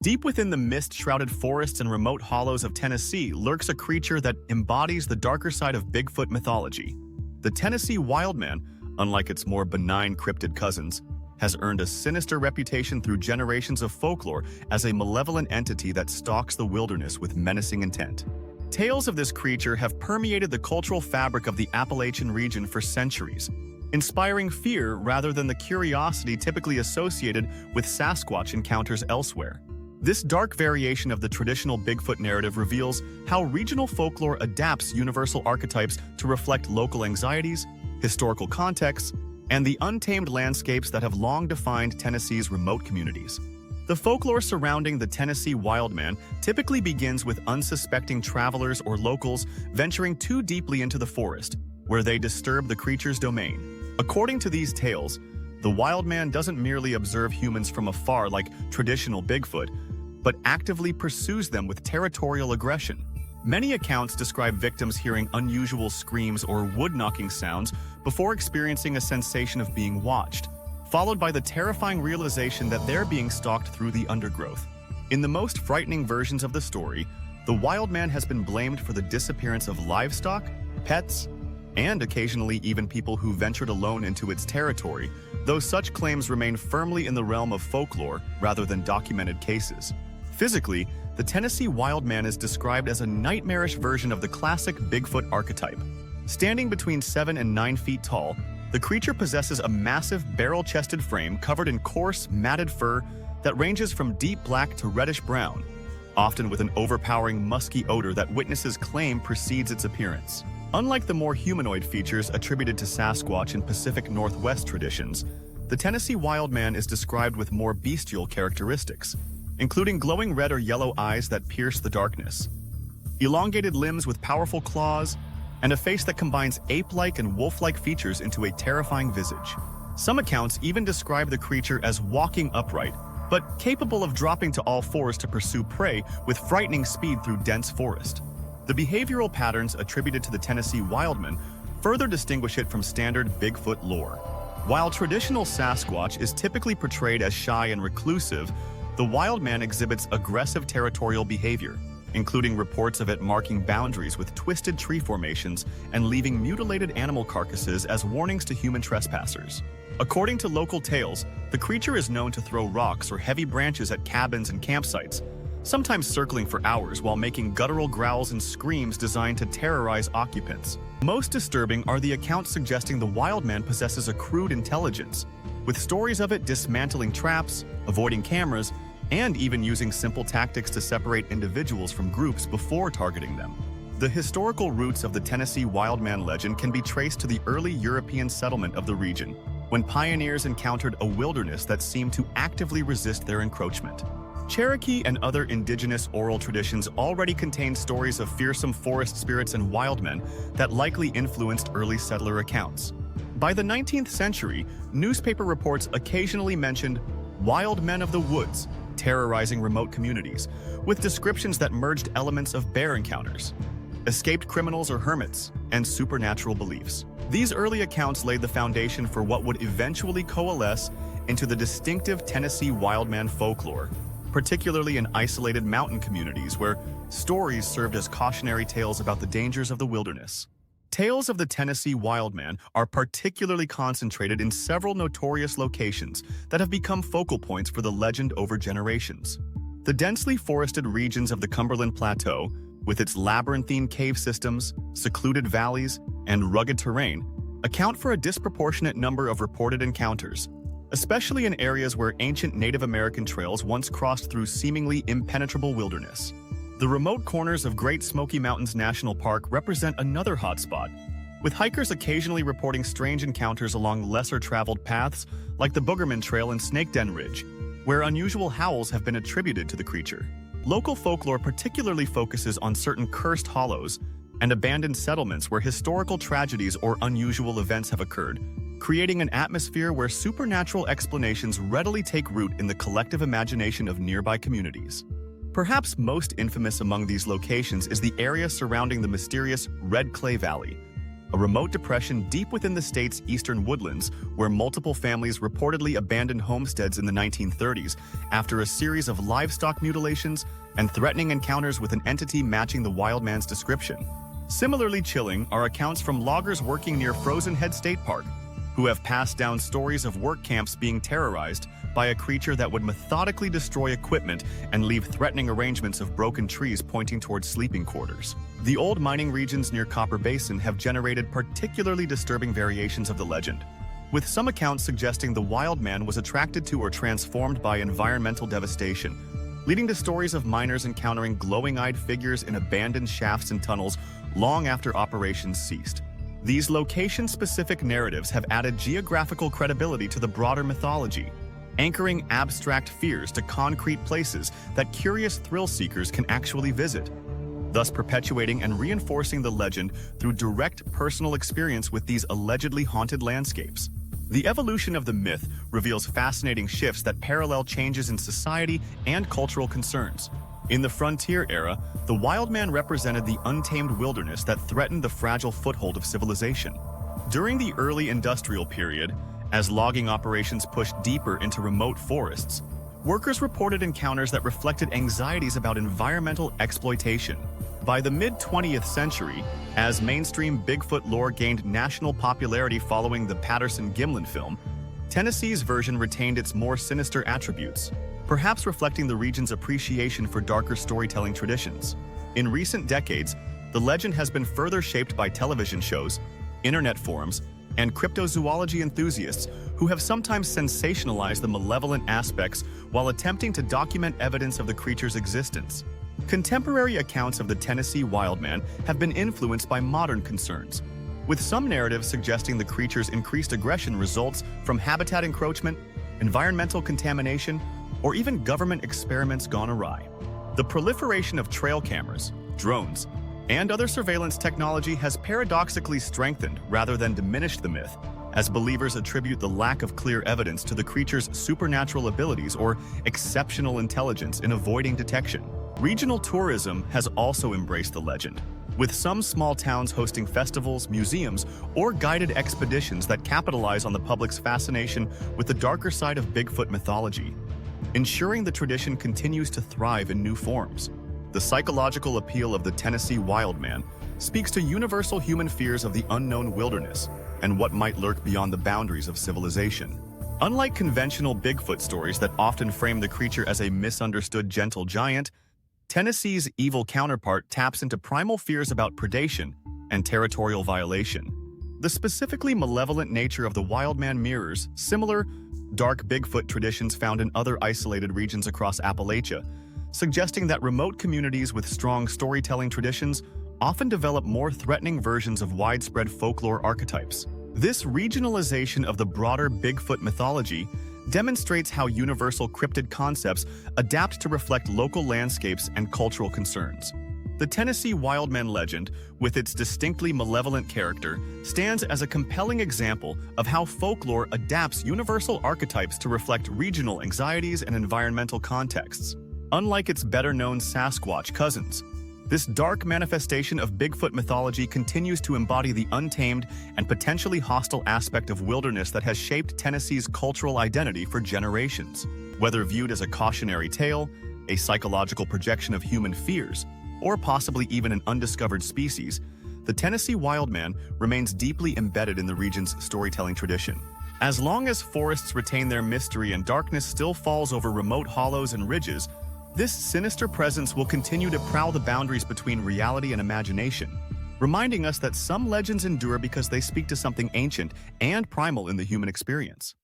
Deep within the mist-shrouded forests and remote hollows of Tennessee lurks a creature that embodies the darker side of Bigfoot mythology. The Tennessee Wildman, unlike its more benign cryptid cousins, has earned a sinister reputation through generations of folklore as a malevolent entity that stalks the wilderness with menacing intent. Tales of this creature have permeated the cultural fabric of the Appalachian region for centuries, inspiring fear rather than the curiosity typically associated with Sasquatch encounters elsewhere. This dark variation of the traditional Bigfoot narrative reveals how regional folklore adapts universal archetypes to reflect local anxieties, historical contexts, and the untamed landscapes that have long defined Tennessee's remote communities. The folklore surrounding the Tennessee Wildman typically begins with unsuspecting travelers or locals venturing too deeply into the forest, where they disturb the creature's domain. According to these tales, the Wildman doesn't merely observe humans from afar like traditional Bigfoot, but actively pursues them with territorial aggression. Many accounts describe victims hearing unusual screams or wood-knocking sounds before experiencing a sensation of being watched, followed by the terrifying realization that they're being stalked through the undergrowth. In the most frightening versions of the story, the Wildman has been blamed for the disappearance of livestock, pets, and occasionally even people who ventured alone into its territory, though such claims remain firmly in the realm of folklore rather than documented cases. Physically, the Tennessee Wildman is described as a nightmarish version of the classic Bigfoot archetype. Standing between 7 and 9 feet tall, the creature possesses a massive barrel-chested frame covered in coarse, matted fur that ranges from deep black to reddish-brown, often with an overpowering musky odor that witnesses claim precedes its appearance. Unlike the more humanoid features attributed to Sasquatch in Pacific Northwest traditions, the Tennessee Wildman is described with more bestial characteristics, including glowing red or yellow eyes that pierce the darkness, elongated limbs with powerful claws, and a face that combines ape-like and wolf-like features into a terrifying visage. Some accounts even describe the creature as walking upright, but capable of dropping to all fours to pursue prey with frightening speed through dense forest. The behavioral patterns attributed to the Tennessee Wildman further distinguish it from standard Bigfoot lore. While traditional Sasquatch is typically portrayed as shy and reclusive, the Wildman exhibits aggressive territorial behavior, including reports of it marking boundaries with twisted tree formations and leaving mutilated animal carcasses as warnings to human trespassers. According to local tales, the creature is known to throw rocks or heavy branches at cabins and campsites, sometimes circling for hours while making guttural growls and screams designed to terrorize occupants. Most disturbing are the accounts suggesting the Wildman possesses a crude intelligence, with stories of it dismantling traps, avoiding cameras, and even using simple tactics to separate individuals from groups before targeting them. The historical roots of the Tennessee Wildman legend can be traced to the early European settlement of the region, when pioneers encountered a wilderness that seemed to actively resist their encroachment. Cherokee and other indigenous oral traditions already contained stories of fearsome forest spirits and wildmen that likely influenced early settler accounts. By the 19th century, newspaper reports occasionally mentioned wild men of the woods terrorizing remote communities, with descriptions that merged elements of bear encounters, escaped criminals or hermits, and supernatural beliefs. These early accounts laid the foundation for what would eventually coalesce into the distinctive Tennessee Wildman folklore, particularly in isolated mountain communities where stories served as cautionary tales about the dangers of the wilderness. Tales of the Tennessee Wildman are particularly concentrated in several notorious locations that have become focal points for the legend over generations. The densely forested regions of the Cumberland Plateau, with its labyrinthine cave systems, secluded valleys, and rugged terrain, account for a disproportionate number of reported encounters, especially in areas where ancient Native American trails once crossed through seemingly impenetrable wilderness. The remote corners of Great Smoky Mountains National Park represent another hotspot, with hikers occasionally reporting strange encounters along lesser-traveled paths like the Boogerman Trail and Snake Den Ridge, where unusual howls have been attributed to the creature. Local folklore particularly focuses on certain cursed hollows and abandoned settlements where historical tragedies or unusual events have occurred, creating an atmosphere where supernatural explanations readily take root in the collective imagination of nearby communities. Perhaps most infamous among these locations is the area surrounding the mysterious Red Clay Valley, a remote depression deep within the state's eastern woodlands where multiple families reportedly abandoned homesteads in the 1930s after a series of livestock mutilations and threatening encounters with an entity matching the wildman's description. Similarly chilling are accounts from loggers working near Frozen Head State Park, who have passed down stories of work camps being terrorized by a creature that would methodically destroy equipment and leave threatening arrangements of broken trees pointing towards sleeping quarters. The old mining regions near Copper Basin have generated particularly disturbing variations of the legend, with some accounts suggesting the wildman was attracted to or transformed by environmental devastation, leading to stories of miners encountering glowing-eyed figures in abandoned shafts and tunnels long after operations ceased. These location-specific narratives have added geographical credibility to the broader mythology, anchoring abstract fears to concrete places that curious thrill-seekers can actually visit, thus perpetuating and reinforcing the legend through direct personal experience with these allegedly haunted landscapes. The evolution of the myth reveals fascinating shifts that parallel changes in society and cultural concerns. In the frontier era, the wildman represented the untamed wilderness that threatened the fragile foothold of civilization. During the early industrial period, as logging operations pushed deeper into remote forests, workers reported encounters that reflected anxieties about environmental exploitation. By the mid-20th century, as mainstream Bigfoot lore gained national popularity following the Patterson-Gimlin film, Tennessee's version retained its more sinister attributes, perhaps reflecting the region's appreciation for darker storytelling traditions. In recent decades, the legend has been further shaped by television shows, internet forums, and cryptozoology enthusiasts who have sometimes sensationalized the malevolent aspects while attempting to document evidence of the creature's existence. Contemporary accounts of the Tennessee Wildman have been influenced by modern concerns, with some narratives suggesting the creature's increased aggression results from habitat encroachment, environmental contamination, or even government experiments gone awry. The proliferation of trail cameras, drones, and other surveillance technology has paradoxically strengthened rather than diminished the myth, as believers attribute the lack of clear evidence to the creature's supernatural abilities or exceptional intelligence in avoiding detection. Regional tourism has also embraced the legend, with some small towns hosting festivals, museums, or guided expeditions that capitalize on the public's fascination with the darker side of Bigfoot mythology, ensuring the tradition continues to thrive in new forms. The psychological appeal of the Tennessee Wildman speaks to universal human fears of the unknown wilderness and what might lurk beyond the boundaries of civilization. Unlike conventional Bigfoot stories that often frame the creature as a misunderstood gentle giant, Tennessee's evil counterpart taps into primal fears about predation and territorial violation. The specifically malevolent nature of the wildman mirrors similar dark Bigfoot traditions found in other isolated regions across Appalachia, suggesting that remote communities with strong storytelling traditions often develop more threatening versions of widespread folklore archetypes. This regionalization of the broader Bigfoot mythology demonstrates how universal cryptid concepts adapt to reflect local landscapes and cultural concerns. The Tennessee Wildman legend, with its distinctly malevolent character, stands as a compelling example of how folklore adapts universal archetypes to reflect regional anxieties and environmental contexts. Unlike its better-known Sasquatch cousins, this dark manifestation of Bigfoot mythology continues to embody the untamed and potentially hostile aspect of wilderness that has shaped Tennessee's cultural identity for generations. Whether viewed as a cautionary tale, a psychological projection of human fears, or possibly even an undiscovered species, the Tennessee Wildman remains deeply embedded in the region's storytelling tradition. As long as forests retain their mystery and darkness still falls over remote hollows and ridges, this sinister presence will continue to prowl the boundaries between reality and imagination, reminding us that some legends endure because they speak to something ancient and primal in the human experience.